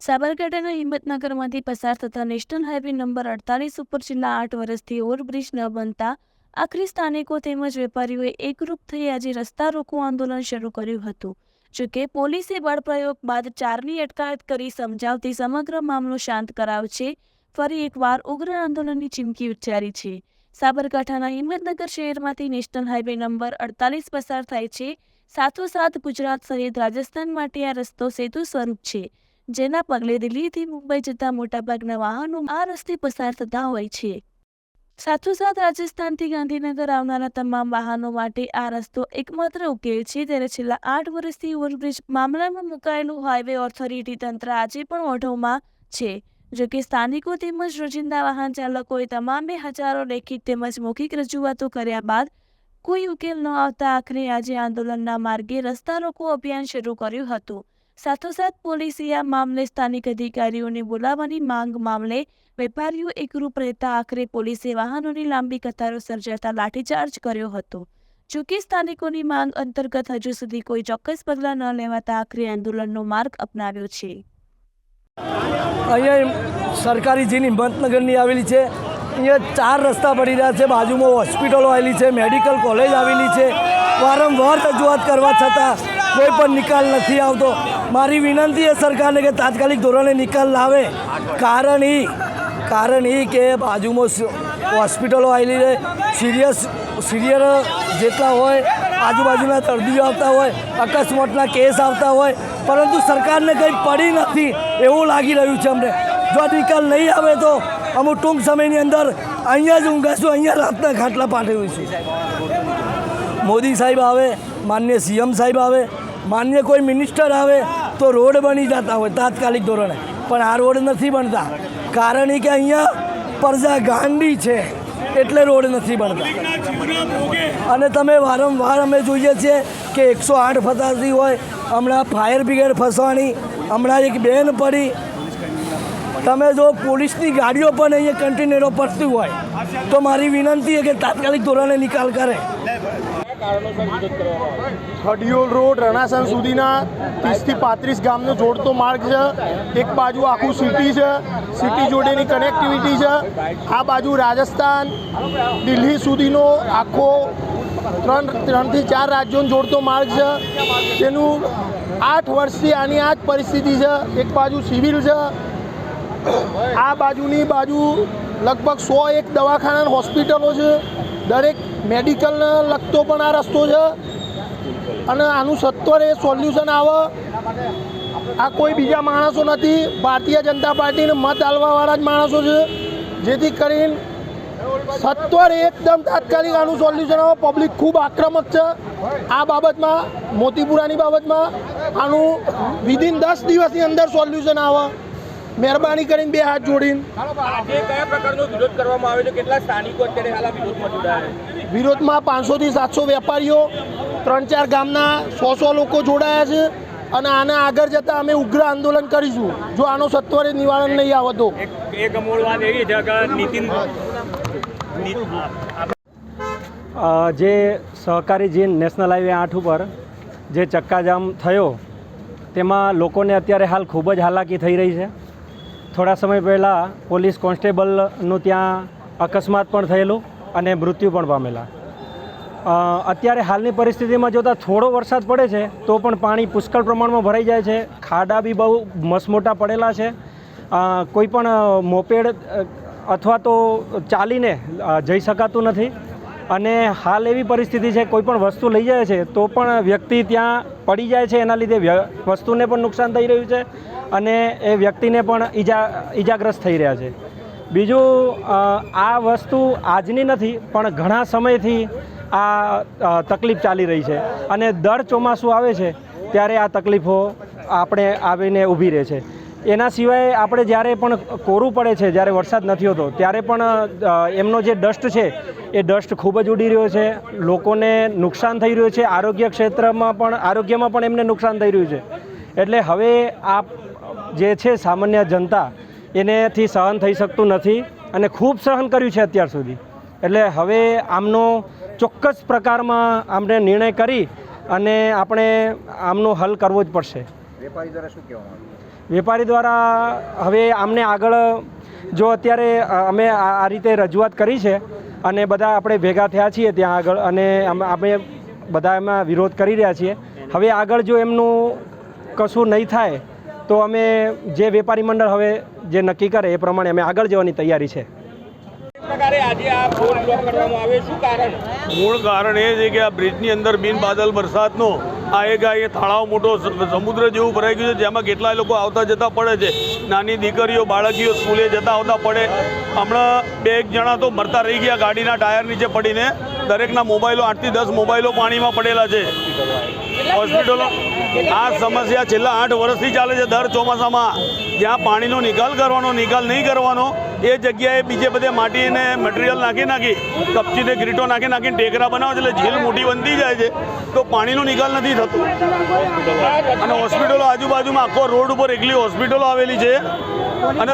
સાબરકાંઠાના હિંમતનગરમાંથી પસાર થતા નેશનલ હાઈવે નંબર 48 ઉપર છેલ્લા 8 વર્ષથી ઓવરબ્રિજ ન બનતા આખરી સ્થાનિકો તેમજ વેપારીઓએ એકરૂપ થઈ આજે રસ્તા રોકો આંદોલન શરૂ કર્યું હતું. જોકે પોલીસે બળપ્રયોગ બાદ 4ની અટકાયત કરી સમજાવતી સમગ્ર મામલો શાંત કરાવશે ફરી એકવાર ઉગ્ર આંદોલનની ચીમકી ઉચ્ચારી છે. સાબરકાંઠાના હિંમતનગર શહેરમાંથી નેશનલ હાઈવે નંબર 48 પસાર થાય છે. સાથોસાથ ગુજરાત સહિત રાજસ્થાન માટે આ રસ્તો સેતુ સ્વરૂપ છે, જેના પગલે દિલ્હીથી મુંબઈ જતા મોટાભાગના વાહનો આ રસ્તે પસાર થતા હોય છે. સાથોસાથ રાજસ્થાનથી ગાંધીનગર આવનારા તમામ વાહનો માટે આ રસ્તો એકમાત્ર ઉકેલ છે. ત્યારે છેલ્લા 8 વર્ષથી ઓવરબ્રિજ મામલામાં મુકાયેલું હાઈવે ઓથોરિટી તંત્ર આજે પણ ઓઢવમાં છે. જોકે સ્થાનિકો તેમજ રોજિંદા વાહન ચાલકોએ તમામે હજારો લેખિત તેમજ મૌખિક રજૂઆતો કર્યા બાદ કોઈ ઉકેલ ન આવતા આખરે આજે આંદોલનના માર્ગે રસ્તા રોકો અભિયાન શરૂ કર્યું હતું. સાથોસાથ પોલીસે આ મામલે સ્થાનિક અધિકારીઓને બોલાવવાની માંગ મામલે વેપારીઓ એકરૂપ રહેતા આખરે પોલીસે વાહનોની લાંબી કતારો સર્જાતા લાઠીચાર્જ કર્યો હતો. જોકે સ્થાનિકોની માંગ અંતર્ગત હજુ સુધી કોઈ ચોક્કસ પગલાં ન લેવાતા આખરે આંદોલનનો માર્ગ અપનાવ્યો છે. અહીંયા સરકારી જીન હિંમતનગરની આવેલી છે. અહીંયા 4 રસ્તા પડી રહ્યા છે. બાજુમાં હોસ્પિટલો આવેલી છે, મેડિકલ કોલેજ આવેલી છે. વારંવાર રજૂઆત કરવા છતાં કોઈ પણ નિકાલ નથી આવતો. મારી વિનંતી છે સરકારને કે તાત્કાલિક ધોરણે નિકાલ લાવે. કારણ એ કે બાજુમાં હોસ્પિટલો આવેલી છે. સિરિયસ જેટલા હોય, આજુબાજુના દર્દીઓ આવતા હોય, અકસ્માતના કેસ આવતા હોય, પરંતુ સરકારને કંઈ પડી નથી એવું લાગી રહ્યું છે અમને. જો નિકાલ નહીં આવે તો અમુક ટૂંક સમયની અંદર અહીંયા જ ઊંઘાશું, અહીંયા રાતના ખાટલા પાઠવીશું. મોદી સાહેબ આવે, માન્ય સીએમ સાહેબ આવે, માન્ય કોઈ મિનિસ્ટર આવે તો રોડ બની જતા હોય તાત્કાલિક ધોરણે, પણ આ રોડ નથી બનતા. કારણ એ કે અહીંયા પ્રજા ગાંડી છે એટલે રોડ નથી બનતા. અને તમે વારંવાર અમે જોઈએ છીએ કે 108 ફસાતી હોય, હમણાં ફાયર બ્રિગેડ ફસવાની, હમણાં એક બેન પડી. તમે જો પોલીસની ગાડીઓ પણ અહીંયા કન્ટેનરો પડતી હોય તો મારી વિનંતી છે કે તાત્કાલિક ધોરણે નિકાલ કરે. ખડિયોલ રોડ રણાસણ સુધીના 30 થી 35 ગામનો જોડતો માર્ગ છે. એક બાજુ આખું સિટી છે, સિટી જોડેની કનેક્ટિવિટી છે. આ બાજુ રાજસ્થાન દિલ્હી સુધીનો આખો 3 થી 4 રાજ્યોને જોડતો માર્ગ છે. તેનું 8 વર્ષથી આની આ જ પરિસ્થિતિ છે. એક બાજુ સિવિલ છે, આ બાજુની બાજુ લગભગ 101 દવાખાના હોસ્પિટલો છે. દરેક મેડિકલને લગતો પણ આ રસ્તો છે અને આનું સત્વરે સોલ્યુશન આવે. આ કોઈ બીજા માણસો નથી, ભારતીય જનતા પાર્ટીને મત આલવાવાળા જ માણસો છે. જેથી કરીને સત્વરે એકદમ તાત્કાલિક આનું સોલ્યુશન આવે. પબ્લિક ખૂબ આક્રમક છે આ બાબતમાં, મોતીપુરાની બાબતમાં. આનું વિધિન 10 દિવસની અંદર સોલ્યુશન આવે. મહેરબાની કરીને 2 હાથ જોડીને. આજે કયા પ્રકારનો વિરોધ કરવામાં આવે છે? કેટલા સ્થાનિકો અત્યારે હાલ વિરોધમાં જોડાયા? વિરોધમાં 500 થી 700 વેપારીઓ, 3-4 ગામના 100 લોકો જોડાયા છે અને આના આગળ જતાં અમે ઉગ્ર આંદોલન કરીશું જો આનો સત્વરે નિવારણ નહીં આવે તો. એક અમૂળ વાત એવી છે કે નીતિન જે સહકારી જીન નેશનલ હાઈવે 8 ઉપર જે ચક્કાજામ થયો તેમાં લોકોને અત્યારે હાલ ખૂબ જ હાલાકી થઈ રહી છે. થોડા સમય પહેલાં પોલીસ કોન્સ્ટેબલનું ત્યાં અકસ્માત પણ થયેલું અને મૃત્યુ પણ પામેલા. અત્યારે હાલની પરિસ્થિતિમાં જોતાં થોડો વરસાદ પડે છે તો પણ પાણી પુષ્કળ પ્રમાણમાં ભરાઈ જાય છે. ખાડા બી બહુ મસમોટા પડેલા છે. કોઈ પણ મોપેડ અથવા તો ચાલીને જઈ શકાતું નથી. અને હાલ એવી પરિસ્થિતિ છે, કોઈ પણ વસ્તુ લઈ જાય છે તો પણ વ્યક્તિ ત્યાં પડી જાય છે. એના લીધે વસ્તુને પણ નુકસાન થઈ રહ્યું છે અને એ વ્યક્તિને પણ ઈજાગ્રસ્ત થઈ રહ્યા છે. બીજું, આ વસ્તુ આજની નથી પણ ઘણા સમયથી આ તકલીફ ચાલી રહી છે અને દર ચોમાસું આવે છે ત્યારે આ તકલીફો આપણે આવીને ઊભી રહે છે. એના સિવાય આપણે જ્યારે પણ કોરું પડે છે, જ્યારે વરસાદ નથી હોતો ત્યારે પણ એમનો જે ડસ્ટ છે એ ડસ્ટ ખૂબ જ ઉડી રહ્યો છે. લોકોને નુકસાન થઈ રહ્યું છે. આરોગ્યમાં પણ એમને નુકસાન થઈ રહ્યું છે. એટલે હવે આ જે છે સામાન્ય જનતા એનેથી સહન થઈ શકતું નથી અને ખૂબ સહન કર્યું છે અત્યાર સુધી. એટલે હવે આમનો ચોક્કસ પ્રકારમાં આમને નિર્ણય કરી અને આપણે આમનો હલ કરવો જ પડશે. વેપારી દ્વારા શું કહેવામાં આવ્યું? વેપારી દ્વારા હવે આમને આગળ જો અત્યારે અમે આ રીતે રજૂઆત કરી છે અને બધા આપણે ભેગા થયા છીએ ત્યાં આગળ અને અમે બધા એમાં વિરોધ કરી રહ્યા છીએ. હવે આગળ જો એમનું કશું નહીં થાય તો અમે જે વેપારી મંડળ હવે જે નક્કી કરે એ પ્રમાણે અમે આગળ જવાની તૈયારી છે. પ્રકારે આજે આ રોડ બ્લોક કરવામાં આવે શું કારણ? મૂળ કારણ એ છે કે આ બ્રિજની અંદર બિન બાદલ વરસાદનો આ એક તળાવ મોટો સમુદ્ર જેવું ભરાઈ ગયું છે, જેમાં કેટલાય લોકો આવતા જતા પડે છે. નાની દીકરીઓ બાળકીઓ સ્કૂલે જતા આવતા પડે. હમણાં 2 જણા તો મરતા રહી ગયા ગાડીના ટાયર નીચે પડીને. દરેકના મોબાઈલો 8 થી 10 મોબાઈલો પાણીમાં પડેલા છે. હોસ્પિટલો આ સમસ્યા છેલ્લા 8 વર્ષથી ચાલે છે. દર ચોમાસામાં જ્યાં પાણીનો નિકાલ કરવાનો, નિકાલ નહીં કરવાનો, એ જગ્યાએ બીજે બધે માટીને મટીરિયલ નાખી કપચીને ગ્રીટો નાખીને ટેકરા બનાવે છે, એટલે ઝીલ મોટી બનતી જાય છે તો પાણીનો નિકાલ નથી થતો. અને હોસ્પિટલો આજુબાજુમાં આખો રોડ ઉપર એકલી હોસ્પિટલો આવેલી છે અને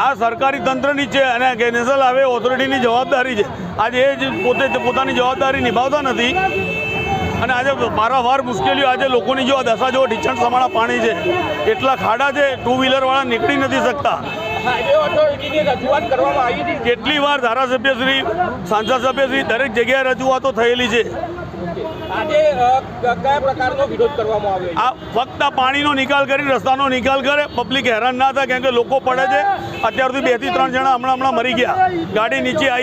આ સરકારી તંત્રની છે અને નેશનલ હાઈવે ઓથોરિટીની જવાબદારી છે. આજે એ જ પોતાની જવાબદારી નિભાવતા નથી અને આજે વારંવાર મુશ્કેલીઓ. આજે લોકોની જો દશા જો ઢીચણ સમાણા પાણી છે, એટલા ખાડા છે, 2 વ્હીલરવાળા નીકળી નથી શકતા. હાઈવે ઓથોરિટીની રજૂઆત કરવામાં આવી હતી. કેટલી વાર ધારાસભ્યશ્રી, સાંસદ સભ્યશ્રી દરેક જગ્યાએ રજૂઆતો થયેલી છે. આજે કયા પ્રકારનો વિરોધ કરવામાં આવ્યો? આ ફક્ત પાણીનો નિકાલ કરી, રસ્તાનો નિકાલ કરે, પબ્લિક હેરાન ના થાય, કેમ કે લોકો પડે છે. અત્યાર સુધી 2 થી 3 જણા હમણાં મરી ગયા ગાડી નીચે આવી.